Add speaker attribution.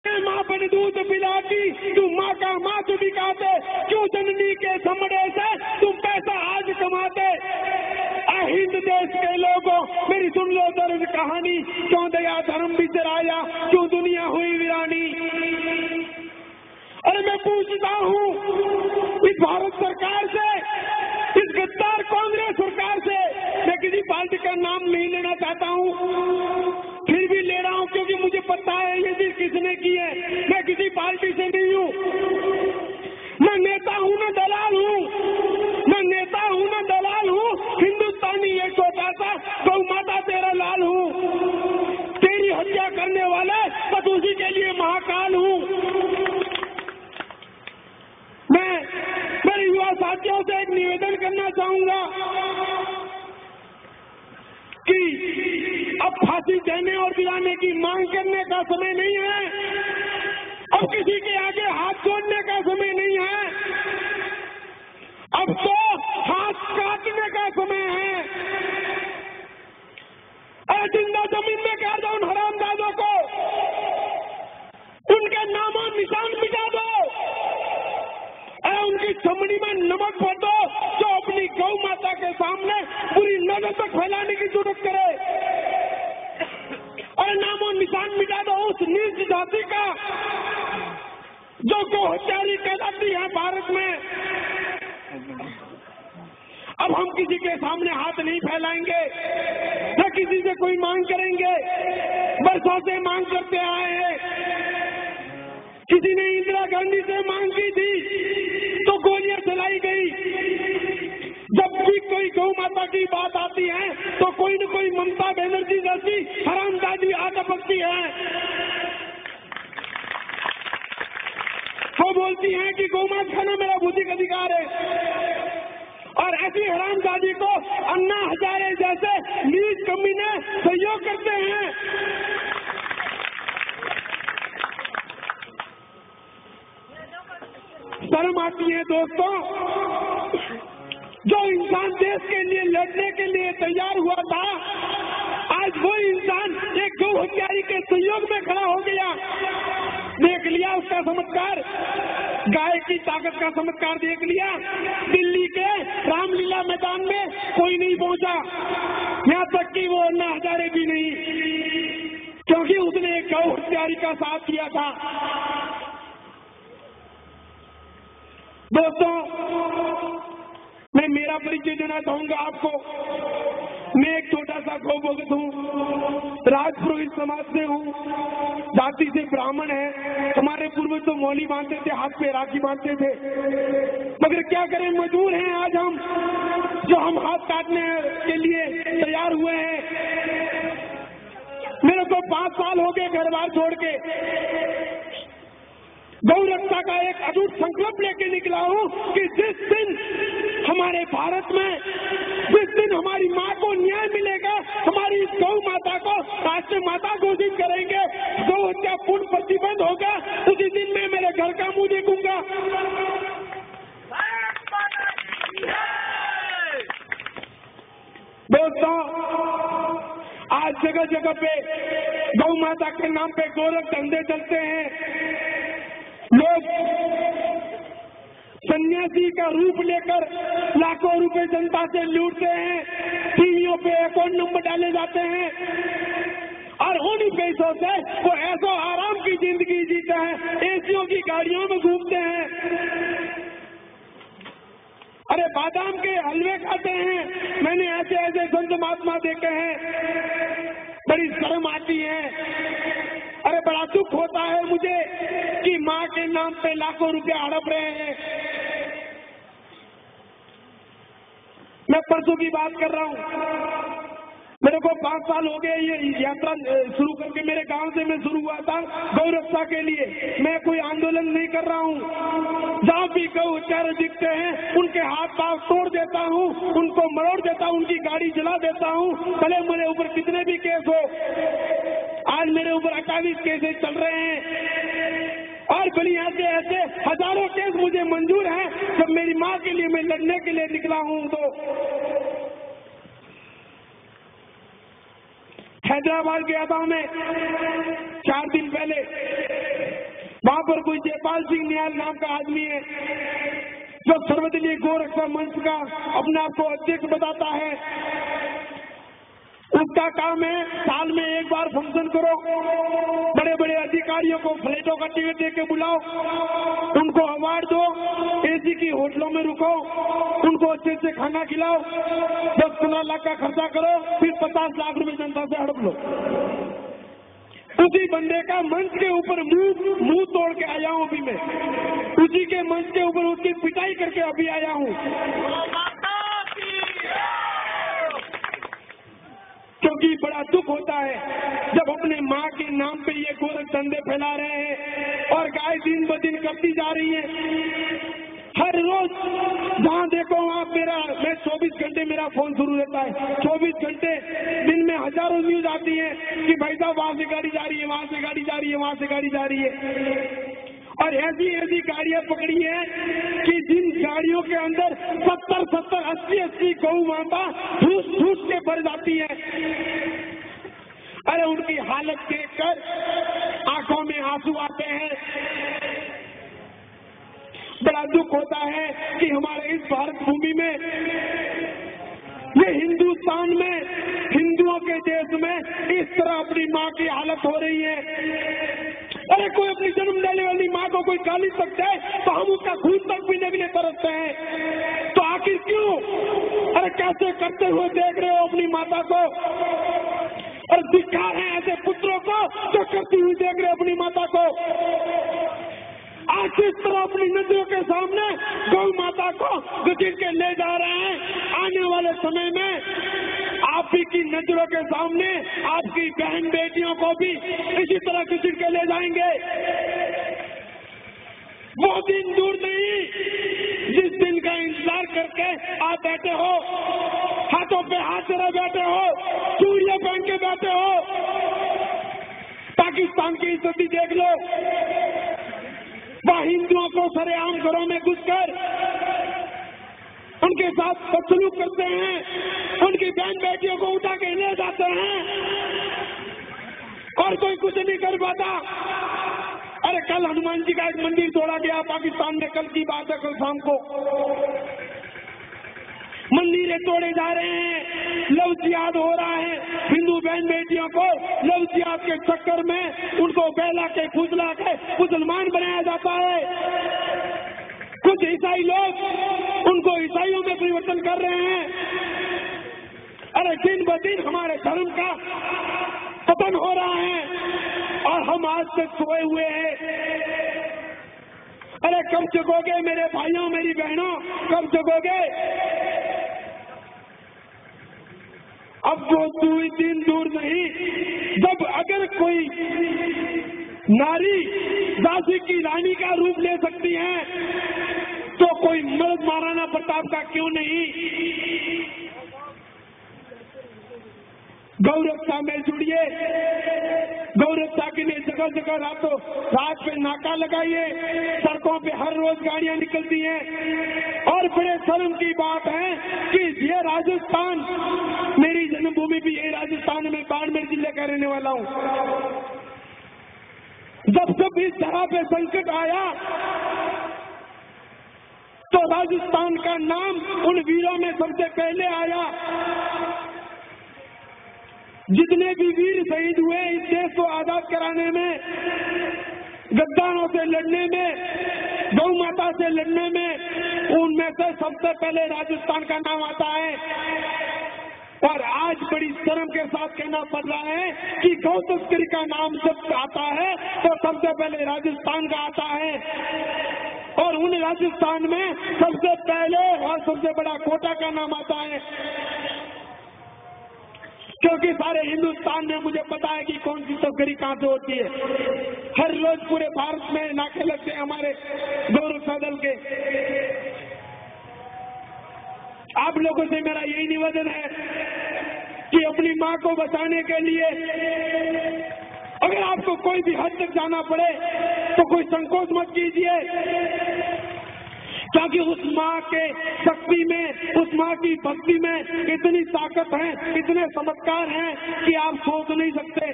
Speaker 1: माँ बन दूध पिलाती, तुम माँ का माथ दिखाते, क्यों जननी के समड़े से तुम पैसा आज कमाते। हिंद देश के लोगों मेरी सुन लो दर्द कहानी, क्यों दया धर्म बिचराया, क्यों दुनिया हुई वीरानी। अरे मैं पूछता हूँ इस भारत सरकार से, इस गद्दार कांग्रेस सरकार से, मैं किसी पार्टी का नाम नहीं लेना चाहता हूँ, फिर भी ले रहा हूँ क्योंकि मुझे पता है ये चीज किसने की है। मैं किसी पार्टी से नहीं हूँ, मैं नेता हूँ ना दलाल हूँ, मैं नेता हूँ ना दलाल हूँ, हिंदुस्तानी ये छोटा सा गौ माता तेरा लाल हूँ, तेरी हत्या करने वाले बस उसी के लिए महाकाल हूँ। मैं मेरे युवा साथियों से एक निवेदन करना चाहूंगा कि अब फांसी देने और दिलाने की मांग करने का समय नहीं है, अब किसी के आगे हाथ जोड़ने का समय नहीं है, अब तो हाथ काटने का समय है। अरे जिंदा जमीन में गाड़ दो उन हरामजादों को, उनके नामों निशान मिटा दो, उनकी चमड़ी में नमक भर दो जो अपनी गौ माता के सामने पूरी नजर तक फैलाने की जरूरत करे, और नामों निशान मिटा दो उस नीच जाति का जो गौ हत्यारी कहलाती है भारत में। अब हम किसी के सामने हाथ नहीं फैलाएंगे, न किसी से कोई मांग करेंगे, बरसों से मांग करते आए हैं। किसी ने इंदिरा गांधी से मांग की थी तो गोलियां चलाई गई, जब भी कोई गौ माता की बात आती है तो कोई न कोई ममता बनर्जी जैसी हरामजादी आ टपकती है। वो बोलती है कि गौमांस खाना मेरा बौद्धिक अधिकार है, और ऐसी हरामजादी को अन्ना हजारे जैसे नीच कमीने सहयोग करते हैं। शर्म आती है दोस्तों, जो इंसान देश के लिए लड़ने के लिए तैयार हुआ था, आज वो इंसान एक गौ हत्यारी के सहयोग में खड़ा हो गया। देख लिया उसका चमत्कार, गाय की ताकत का चमत्कार देख लिया। दिल्ली के रामलीला मैदान में कोई नहीं पहुंचा, यहाँ तक कि वो अन्ना हजारे भी नहीं, क्योंकि उसने एक गौ हत्यारी का साथ दिया था। दोस्तों, मैं मेरा परिचय देना चाहूंगा आपको। मैं एक छोटा सा गौ भक्त हूँ, राजपुरोहित समाज से हूँ, जाति से ब्राह्मण है। हमारे पूर्वज तो मौली बांधते थे, हाथ पे राखी बांधते थे, मगर क्या करें, मजबूर हैं आज हम, जो हम हाथ काटने के लिए तैयार हुए हैं। मेरे को 5 साल हो गए घर बार छोड़ के, गौ रक्षा का एक अटूट संकल्प लेके निकला हूँ कि जिस दिन हमारे भारत में, जिस दिन हमारी माँ को न्याय मिलेगा, हमारी इस गौ माता को राष्ट्रीय माता घोषित करेंगे, गौ हत्या पूर्ण प्रतिबंध होगा, उसी दिन मैं मेरे घर का मुंह देखूंगा। दोस्तों, आज जगह जगह पे गौ माता के नाम पे गोरख धंधे चलते हैं। लोग सन्यासी का रूप लेकर लाखों रुपए जनता से लूटते हैं, टीवियों पे अकाउंट नंबर डाले जाते हैं, और उन्हीं पैसों से वो ऐसो आराम की जिंदगी जीते हैं, एसियों की गाड़ियों में घूमते हैं, अरे बादाम के हलवे खाते हैं। मैंने ऐसे ऐसे संत महात्मा देखे हैं, बड़ी शर्म आती है। अरे बड़ा दुख होता है मुझे कि माँ के नाम पे लाखों रुपए हड़प रहे हैं। मैं परसों की बात कर रहा हूँ, मेरे को 5 साल हो गए ये यात्रा शुरू करके। मेरे गांव से मैं शुरू हुआ था गौ रक्षा के लिए। मैं कोई आंदोलन नहीं कर रहा हूँ, जहाँ भी गौ हत्यारे दिखते हैं उनके हाथ पांव तोड़ देता हूँ, उनको मरोड़ देता हूँ, उनकी गाड़ी जला देता हूँ, भले मेरे ऊपर कितने भी केस हो। आज मेरे ऊपर 28 केसेस चल रहे हैं, और भली ऐसे ऐसे हजारों केस मुझे मंजूर हैं। जब मेरी माँ के लिए मैं लड़ने के लिए निकला हूँ तो हैदराबाद गया था मैं 4 दिन पहले। पर कोई जयपाल सिंह निहाल नाम का आदमी है जो सर्वदलीय गोरक्षा मंच का अपने आप को अध्यक्ष बताता है। उसका काम है साल में एक बार फंक्शन करो, बड़े बड़े अधिकारियों को फ्लाइटों का टिकट दे के बुलाओ, उनको अवार्ड दो, एसी की होटलों में रुको, उनको अच्छे से खाना खिलाओ, 10-15 लाख का खर्चा करो, फिर 50 लाख रुपए जनता से हड़प लो। उसी बंदे का मंच के ऊपर मुंह तोड़ के आया हूँ अभी मैं, उसी के मंच के ऊपर उसकी पिटाई करके अभी आया हूँ, क्योंकि बड़ा दुख होता है जब अपने माँ के नाम पे ये गोरख धंधे फैला रहे हैं और गाय दिन ब दिन कटती जा रही है। हर रोज जहाँ देखो वहाँ मैं 24 घंटे मेरा फोन शुरू रहता है, 24 घंटे दिन में हजारों न्यूज आती है कि भाई साहब वहाँ से गाड़ी जा रही है, वहाँ से गाड़ी जा रही है, वहाँ से गाड़ी जा रही है। और ऐसी गाड़ियां पकड़ी है कि जिन गाड़ियों के अंदर 70, 80 गौ माता ठूस के भर जाती है। अरे उनकी हालत देखकर आंखों में आंसू आते हैं। बड़ा दुख होता है कि हमारे इस भारत भूमि में, ये हिंदुस्तान में, हिंदुओं के देश में इस तरह अपनी माँ की हालत हो रही है। अरे कोई अपनी जन्म देने वाली माँ को कोई गाली सकता है तो हम उसका खून तक पीने के लिए तरसते हैं, तो आखिर क्यों? अरे कैसे करते हुए देख रहे हो अपनी माता को, और दिखा रहे हैं ऐसे पुत्रों को जो करती हुई देख रहे हो अपनी माता को। आज इस तरह अपनी नजरों के सामने गौ माता को घसीट के ले जा रहे हैं, आने वाले समय में आप ही की नजरों के सामने आपकी बहन बेटियों को भी इसी तरह घसीट के ले जाएंगे। वो दिन दूर नहीं जिस दिन का इंतजार करके आप बैठे हो, हाथों पे हाथ धरे बैठे हो, चूड़ियां पहन के बैठे हो। पाकिस्तान की स्थिति देख लो, वह हिंदुओं को सरेआम घरों में घुसकर उनके साथ बदसलूक करते हैं, उनकी बहन बेटियों को उठा के ले जाते हैं और कोई कुछ नहीं कर पाता। अरे कल हनुमान जी का एक मंदिर तोड़ा गया पाकिस्तान में, कल की बात है, कल शाम को मंदिरें तोड़े जा रहे हैं, लव जिहाद हो रहा है। हिंदू बहन बेटियों को लव जिहाद के चक्कर में उनको बहला के फुसला के मुसलमान बनाया जाता है। कुछ ईसाई लोग उनको ईसाइयों में परिवर्तन कर रहे हैं। अरे दिन ब दिन हमारे धर्म का पतन हो रहा है और हम आज तक सोए हुए हैं। अरे कब जगोगे मेरे भाइयों, मेरी बहनों, कब जगोगे? अब वो दिन दूर नहीं जब अगर कोई नारी झांसी की रानी का रूप ले सकती है तो कोई मर्द महाराणा प्रताप का क्यों नहीं? गौरक्षा में जुड़िए, गौरक्षा के लिए जगह जगह रात पे नाका लगाइए, सड़कों पे हर रोज गाड़ियां निकलती हैं। और बड़े शर्म की बात है कि ये राजस्थान, मेरी जन्मभूमि भी यही राजस्थान में, बाड़मेर जिले का रहने वाला हूँ। जब इस तरह पे संकट आया तो राजस्थान का नाम उन वीरों में सबसे पहले आया। जितने भी वीर शहीद हुए इस देश को आजाद कराने में, गद्दारों से लड़ने में, गौ माता से लड़ने में, उनमें से सबसे पहले राजस्थान का नाम आता है। और आज बड़ी शर्म के साथ कहना पड़ रहा है कि गौ तस्करी का नाम जब आता है तो सबसे पहले राजस्थान का आता है। और उन राजस्थान में सबसे पहले और सबसे बड़ा कोटा का नाम आता है, क्योंकि सारे हिंदुस्तान में मुझे पता है कि कौन सी तस्करी कहां से होती है। हर रोज पूरे भारत में नाके लगते हैं हमारे गौरक्षा दल के। आप लोगों से मेरा यही निवेदन है कि अपनी मां को बचाने के लिए अगर आपको कोई भी हद तक जाना पड़े तो कोई संकोच मत कीजिए, क्योंकि उस माँ के शक्ति में, उस माँ की भक्ति में इतनी ताकत है, इतने चमत्कार हैं कि आप सोच नहीं सकते।